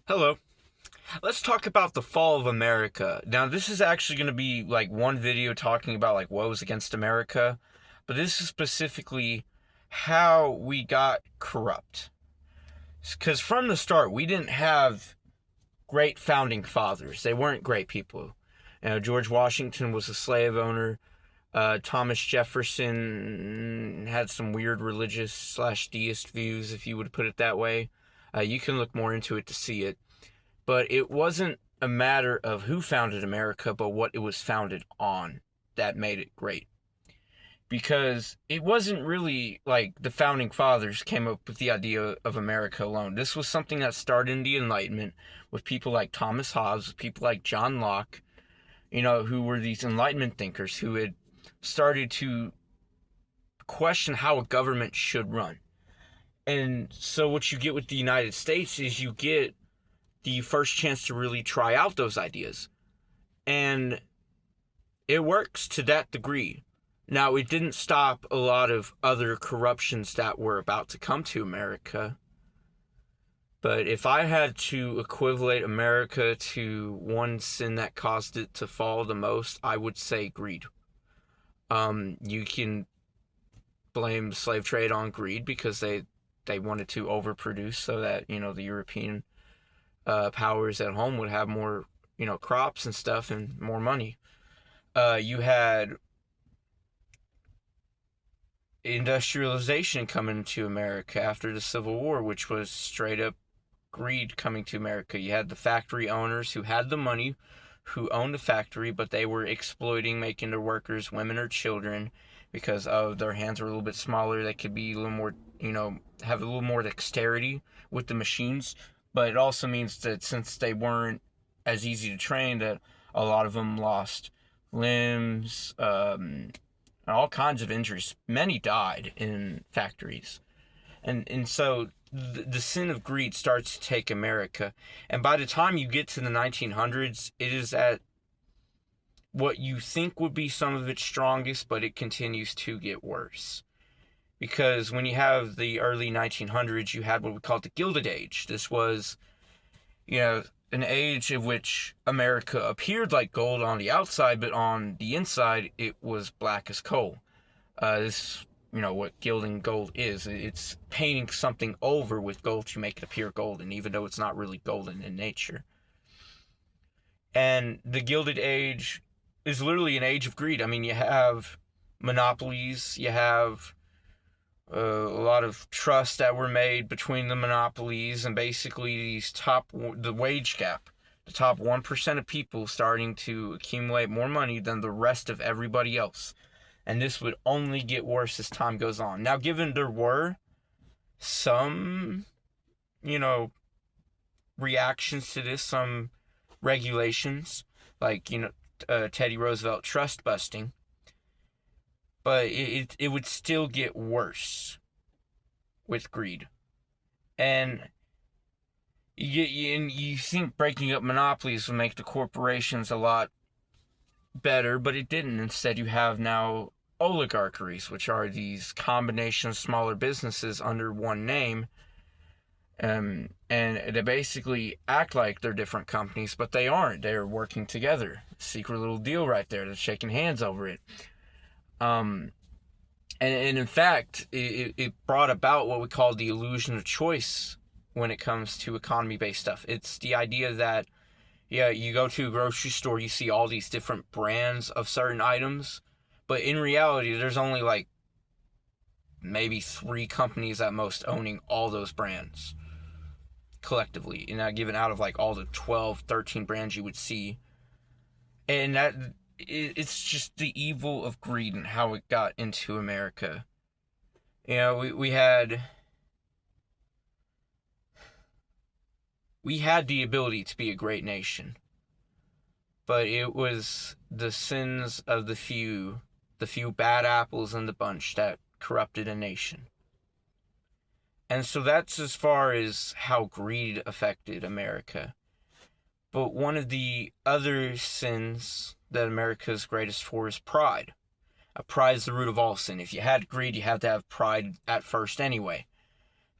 Hello. Let's talk about the fall of America. Now, this is actually going to be like one video talking about like woes against America, but this is specifically how we got corrupt. Because from the start, we didn't have great founding fathers. They weren't great people. George Washington was a slave owner. Thomas Jefferson had some weird religious slash deist views, if you would put it that way. You can look more into it to see it. But it wasn't a matter of who founded America, but what it was founded on that made it great. Because it wasn't really like the founding fathers came up with the idea of America alone. This was something that started in the Enlightenment with people like Thomas Hobbes, with people like John Locke, who were these Enlightenment thinkers who had started to question how a government should run. And so what you get with the United States is you get the first chance to really try out those ideas. And it works to that degree. Now, it didn't stop a lot of other corruptions that were about to come to America. But if I had to equivalent America to one sin that caused it to fall the most, I would say greed. You can blame slave trade on greed because they wanted to overproduce so that, the European powers at home would have more, crops and stuff and more money. You had industrialization coming to America after the Civil War, which was straight up greed coming to America. You had the factory owners who had the money, who owned the factory, but they were exploiting, making their workers women or children because their hands were a little bit smaller. They could be a little more, have a little more dexterity with the machines. But it also means that since they weren't as easy to train, that a lot of them lost limbs, and all kinds of injuries. Many died in factories. And so the sin of greed starts to take America. And by the time you get to the 1900s, it is at what you think would be some of its strongest, but it continues to get worse. Because when you have the early 1900s, you had what we call the Gilded Age. This was, an age in which America appeared like gold on the outside, but on the inside, it was black as coal. This, what gilding gold is. It's painting something over with gold to make it appear golden, even though it's not really golden in nature. And the Gilded Age is literally an age of greed. I mean, you have monopolies, you have a lot of trusts that were made between the monopolies and basically the wage gap, the top 1% of people starting to accumulate more money than the rest of everybody else. And this would only get worse as time goes on. Now, given there were some, reactions to this, some regulations, like, Teddy Roosevelt trust busting, but it would still get worse with greed. And you think breaking up monopolies would make the corporations a lot better, but it didn't. Instead, you have now oligarchies, which are these combination of smaller businesses under one name. And they basically act like they're different companies, but they aren't. They're working together. Secret little deal right there. They're shaking hands over it. And in fact, it brought about what we call the illusion of choice when it comes to economy-based stuff. It's the idea that, you go to a grocery store, you see all these different brands of certain items, but in reality, there's only like maybe 3 companies at most owning all those brands collectively, given out of like all the 12, 13 brands you would see. And that it's just the evil of greed and how it got into America. We had the ability to be a great nation, but it was the sins of the few bad apples in the bunch that corrupted a nation. And so that's as far as how greed affected America. But one of the other sins that America is greatest for is pride. Pride is the root of all sin. If you had greed, you have to have pride at first anyway.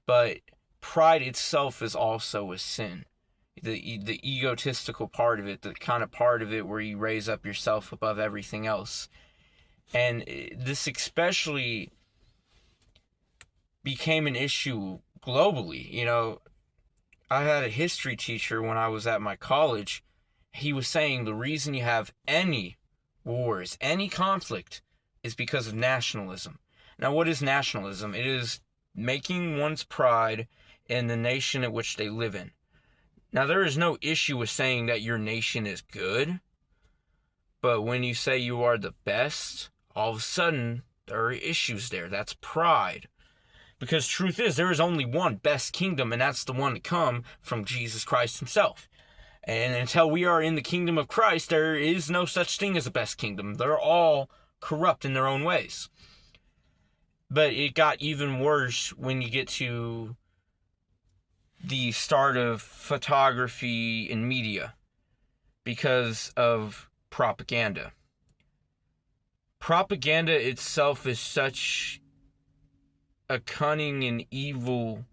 But pride itself is also a sin. the egotistical part of it, the kind of part of it where you raise up yourself above everything else. And this especially became an issue globally. You know, I had a history teacher when I was at my college. He was saying the reason you have any wars, any conflict, is because of nationalism. Now, what is nationalism? It is making one's pride in the nation at which they live in. Now, there is no issue with saying that your nation is good, but when you say you are the best, all of a sudden, there are issues there. That's pride. Because truth is, there is only one best kingdom, and that's the one to come from Jesus Christ himself. And until we are in the kingdom of Christ, there is no such thing as a best kingdom. They're all corrupt in their own ways. But it got even worse when you get to the start of photography and media because of propaganda. Propaganda itself is such a cunning and evil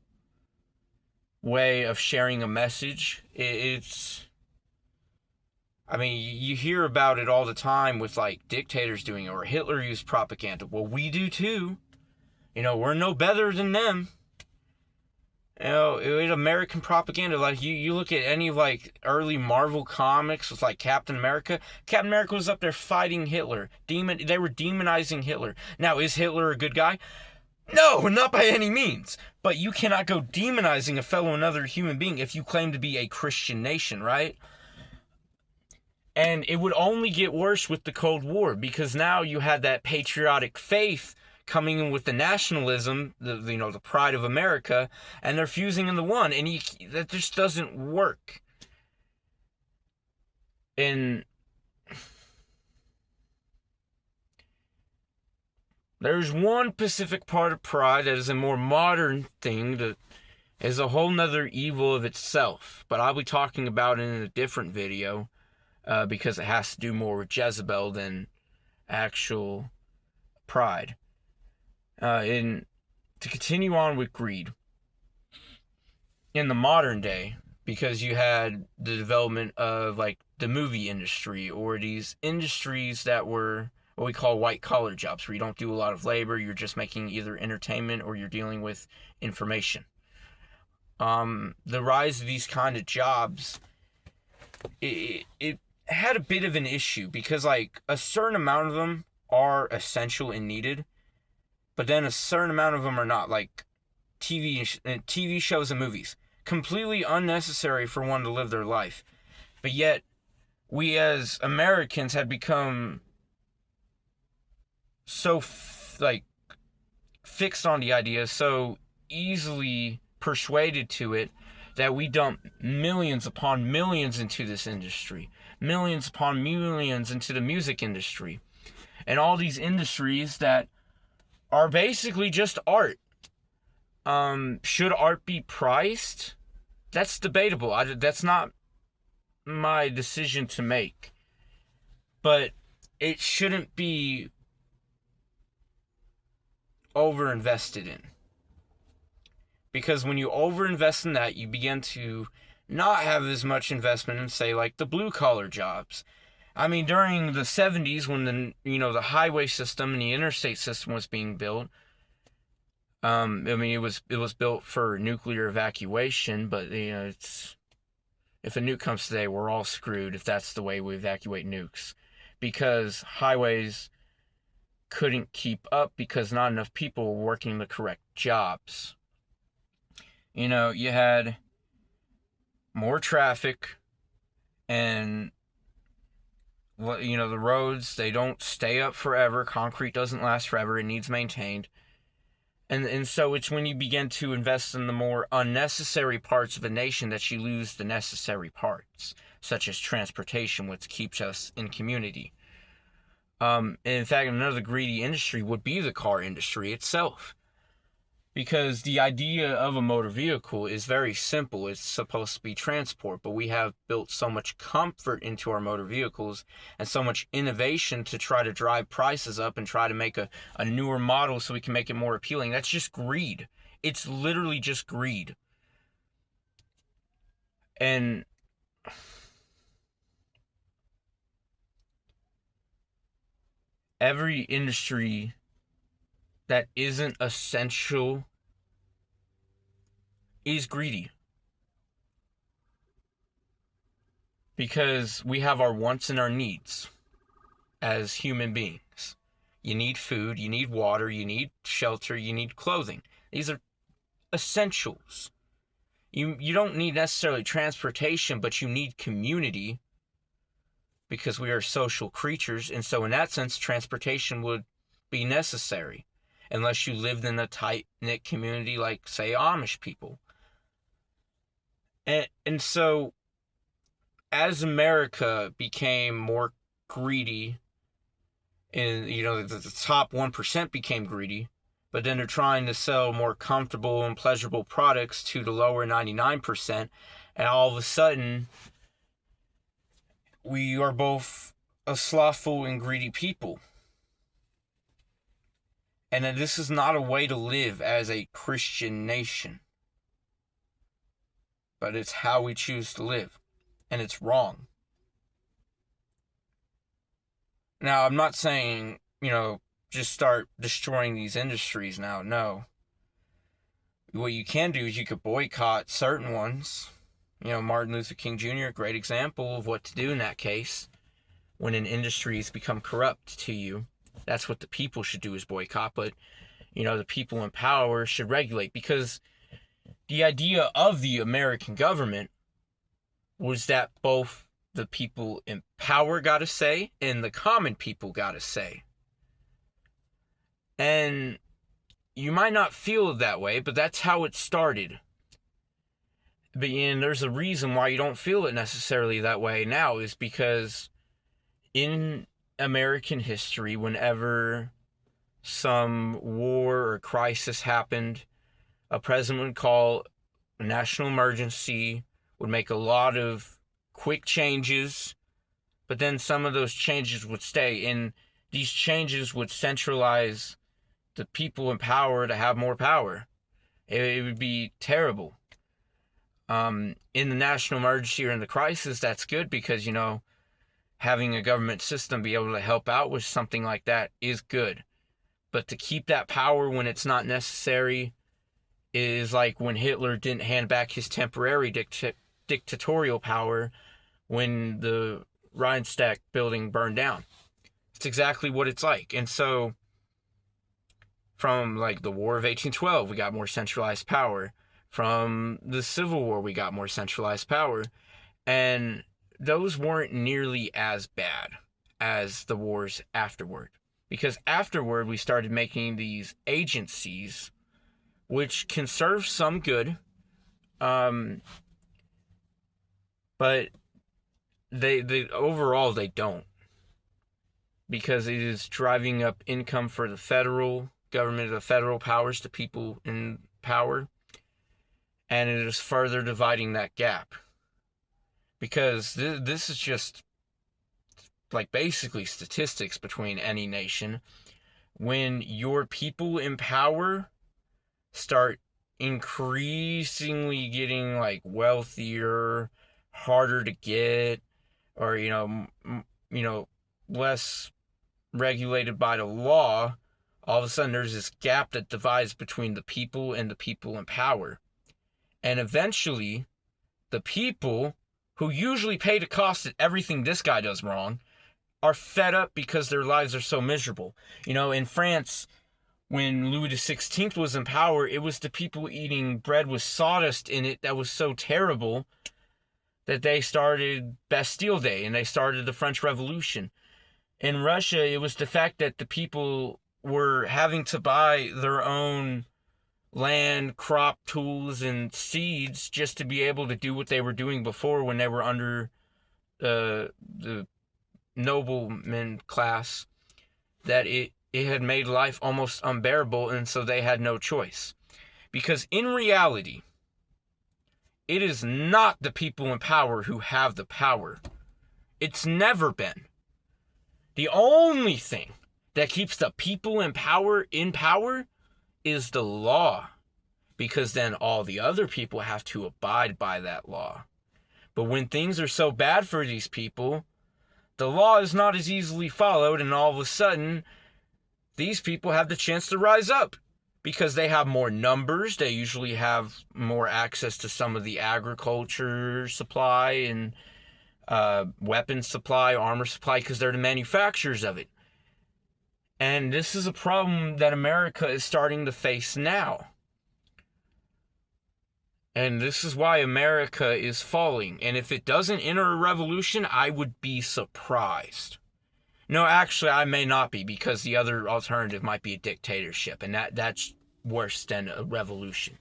way of sharing a message. I mean, you hear about it all the time with like dictators doing it, or Hitler used propaganda. Well, we do too. You know, we're no better than them. You know, it American propaganda. Like you look at any of like early Marvel comics with like Captain America. Captain America was up there fighting Hitler. They were demonizing Hitler. Now, is Hitler a good guy? No, not by any means. But you cannot go demonizing a fellow another human being if you claim to be a Christian nation, right? And it would only get worse with the Cold War, because now you had that patriotic faith coming in with the nationalism, the pride of America, and they're fusing into one, and that just doesn't work. And there's one specific part of pride that is a more modern thing that is a whole nother evil of itself, but I'll be talking about it in a different video, because it has to do more with Jezebel than actual pride. And to continue on with greed, in the modern day, because you had the development of like the movie industry, or these industries that were what we call white collar jobs, where you don't do a lot of labor, you're just making either entertainment or you're dealing with information. The rise of these kind of jobs, it had a bit of an issue, because like a certain amount of them are essential and needed, but then a certain amount of them are not, like TV shows and movies. Completely unnecessary for one to live their life. But yet, we as Americans had become so, fixed on the idea, so easily persuaded to it, that we dump millions upon millions into this industry. Millions upon millions into the music industry. And all these industries that are basically just art. Should art be priced? That's debatable. That's not my decision to make. But it shouldn't be overinvested in. Because when you overinvest in that, you begin to not have as much investment in, say, like the blue collar jobs. I mean, during the 70s, when the highway system and the interstate system was being built, it was built for nuclear evacuation, but if a nuke comes today, we're all screwed if that's the way we evacuate nukes, because highways couldn't keep up because not enough people were working the correct jobs. You had more traffic, and the roads, they don't stay up forever. Concrete doesn't last forever. It needs maintained. And so it's when you begin to invest in the more unnecessary parts of a nation that you lose the necessary parts, such as transportation, which keeps us in community. In fact, another greedy industry would be the car industry itself. Because the idea of a motor vehicle is very simple. It's supposed to be transport, but we have built so much comfort into our motor vehicles and so much innovation to try to drive prices up and try to make a newer model so we can make it more appealing. That's just greed. It's literally just greed. And every industry that isn't essential is greedy. Because we have our wants and our needs as human beings. You need food, you need water, you need shelter, you need clothing. These are essentials. You don't need necessarily transportation, but you need community because we are social creatures. And so in that sense, transportation would be necessary unless you lived in a tight-knit community like, say, Amish people. And so as America became more greedy, and the top 1% became greedy, but then they're trying to sell more comfortable and pleasurable products to the lower 99%, and all of a sudden we are both a slothful and greedy people. And this is not a way to live as a Christian nation, but it's how we choose to live, and it's wrong. Now, I'm not saying, just start destroying these industries now. No. What you can do is you could boycott certain ones. Martin Luther King Jr., a great example of what to do in that case. When an industry has become corrupt to you, that's what the people should do, is boycott. But, the people in power should regulate. Because the idea of the American government was that both the people in power got a say and the common people got a say. And you might not feel it that way, but that's how it started. And there's a reason why you don't feel it necessarily that way now, is because in American history, whenever some war or crisis happened, a president would call a national emergency, would make a lot of quick changes, but then some of those changes would stay, and these changes would centralize the people in power to have more power. It would be terrible. In the national emergency or in the crisis, that's good because, having a government system be able to help out with something like that is good. But to keep that power when it's not necessary is like when Hitler didn't hand back his temporary dictatorial power when the Reichstag building burned down. It's exactly what it's like. And so from the War of 1812, we got more centralized power. From the Civil War, we got more centralized power. And those weren't nearly as bad as the wars afterward. Because afterward, we started making these agencies, which can serve some good, but they overall they don't, because it is driving up income for the federal government, the federal powers, to people in power, and it is further dividing that gap. Because this is just basically statistics between any nation. When your people in power start increasingly getting wealthier, harder to get, or less regulated by the law, all of a sudden there's this gap that divides between the people and the people in power. And eventually, the people who usually pay the cost of everything this guy does wrong are fed up because their lives are so miserable. In France, when Louis XVI was in power, it was the people eating bread with sawdust in it that was so terrible that they started Bastille Day and they started the French Revolution. In Russia, it was the fact that the people were having to buy their own land, crop tools, and seeds just to be able to do what they were doing before when they were under the nobleman class, that it had made life almost unbearable, and so they had no choice. Because in reality, it is not the people in power who have the power. It's never been. The only thing that keeps the people in power is the law, because then all the other people have to abide by that law. But when things are so bad for these people, The law is not as easily followed, and all of a sudden, these people have the chance to rise up because they have more numbers. They usually have more access to some of the agriculture supply and weapons supply, armor supply, because they're the manufacturers of it. And this is a problem that America is starting to face now. And this is why America is falling. And if it doesn't enter a revolution, I would be surprised. No, actually, I may not be, because the other alternative might be a dictatorship. And that's worse than a revolution.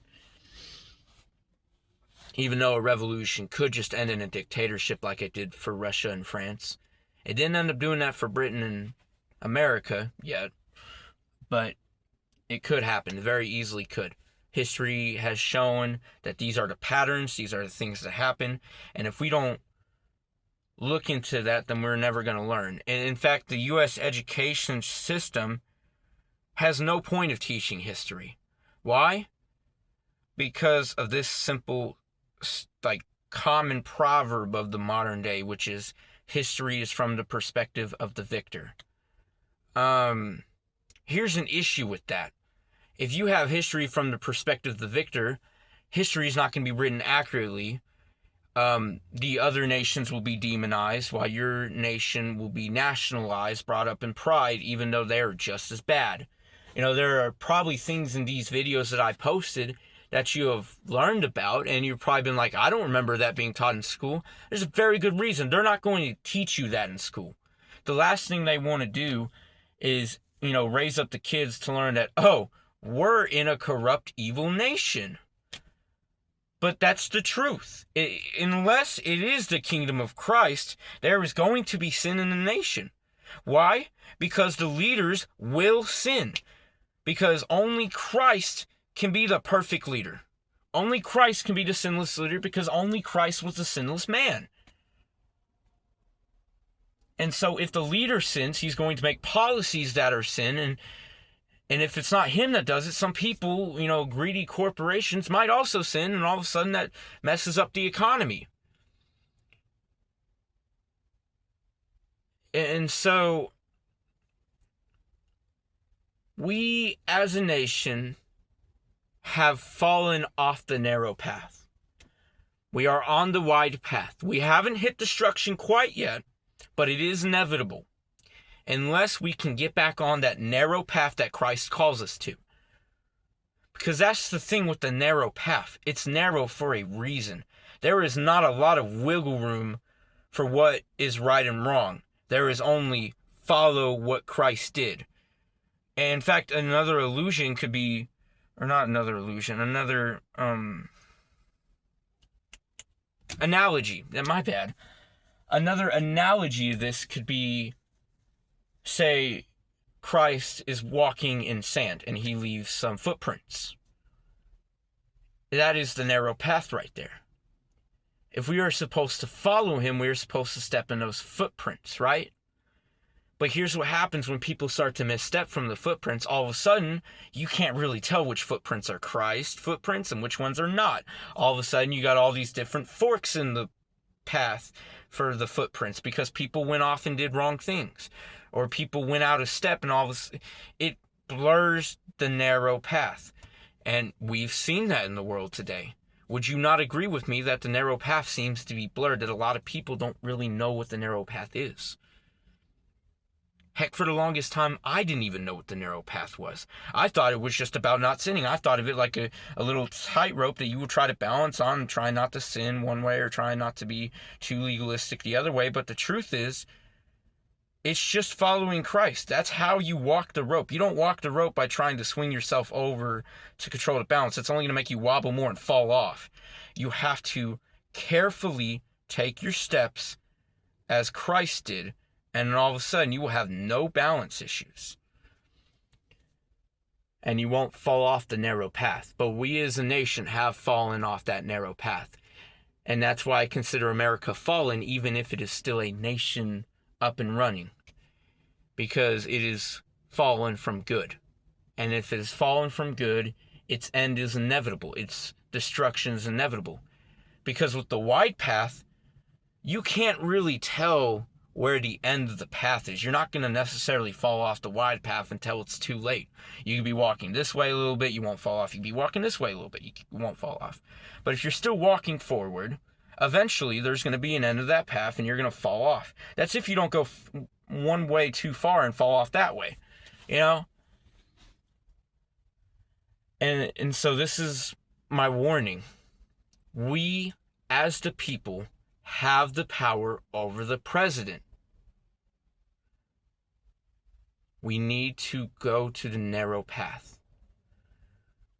Even though a revolution could just end in a dictatorship like it did for Russia and France. It didn't end up doing that for Britain and America yet. But it could happen. It very easily could. History has shown that these are the patterns, these are the things that happen, and if we don't look into that, then we're never going to learn. And in fact, the U.S. education system has no point of teaching history. Why? Because of this simple, common proverb of the modern day, which is, history is from the perspective of the victor. Here's an issue with that. If you have history from the perspective of the victor, history is not going to be written accurately. The other nations will be demonized, while your nation will be nationalized, brought up in pride, even though they are just as bad. There are probably things in these videos that I posted that you have learned about, and you've probably been like, I don't remember that being taught in school. There's a very good reason. They're not going to teach you that in school. The last thing they want to do is, raise up the kids to learn that, we're in a corrupt, evil nation. But that's the truth. Unless it is the kingdom of Christ, there is going to be sin in the nation. Why? Because the leaders will sin. Because only Christ can be the perfect leader. Only Christ can be the sinless leader, because only Christ was the sinless man. And so if the leader sins, he's going to make policies that are sin, and if it's not him that does it, some people, greedy corporations might also sin, and all of a sudden that messes up the economy. And so, we as a nation have fallen off the narrow path. We are on the wide path. We haven't hit destruction quite yet, but it is inevitable. Unless we can get back on that narrow path that Christ calls us to. Because that's the thing with the narrow path. It's narrow for a reason. There is not a lot of wiggle room for what is right and wrong. There is only follow what Christ did. And in fact, another illusion could be, or not another illusion, another analogy. My bad. Another analogy of this could be, say, Christ is walking in sand and he leaves some footprints. That is the narrow path right there. If we are supposed to follow him, we are supposed to step in those footprints, right? But here's what happens when people start to misstep from the footprints. All of a sudden, you can't really tell which footprints are Christ footprints and which ones are not. All of a sudden, you got all these different forks in the path for the footprints because people went off and did wrong things. Or people went out of step, and all this, it blurs the narrow path. And we've seen that in the world today. Would you not agree with me that the narrow path seems to be blurred, that a lot of people don't really know what the narrow path is? Heck, for the longest time, I didn't even know what the narrow path was. I thought it was just about not sinning. I thought of it like a little tightrope that you would try to balance on and try not to sin one way or try not to be too legalistic the other way. But the truth is, it's just following Christ. That's how you walk the rope. You don't walk the rope by trying to swing yourself over to control the balance. It's only going to make you wobble more and fall off. You have to carefully take your steps as Christ did, and then all of a sudden you will have no balance issues. And you won't fall off the narrow path. But we as a nation have fallen off that narrow path. And that's why I consider America fallen, even if it is still a nation up and running, because it is fallen from good. And if it is fallen from good, its end is inevitable. Its destruction is inevitable. Because with the wide path, you can't really tell where the end of the path is. You're not going to necessarily fall off the wide path until it's too late. You could be walking this way a little bit, you won't fall off. You could be walking this way a little bit, you won't fall off. But if you're still walking forward, eventually there's going to be an end of that path and you're going to fall off. That's if you don't go one way too far and fall off that way, you know? And so this is my warning. We, as the people, have the power over the president. We need to go to the narrow path.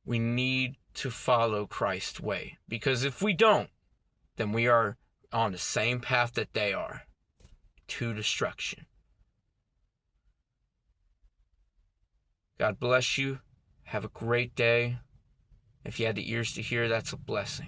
We need to follow Christ's way. Because if we don't, then we are on the same path that they are, to destruction. God bless you. Have a great day. If you had the ears to hear, that's a blessing.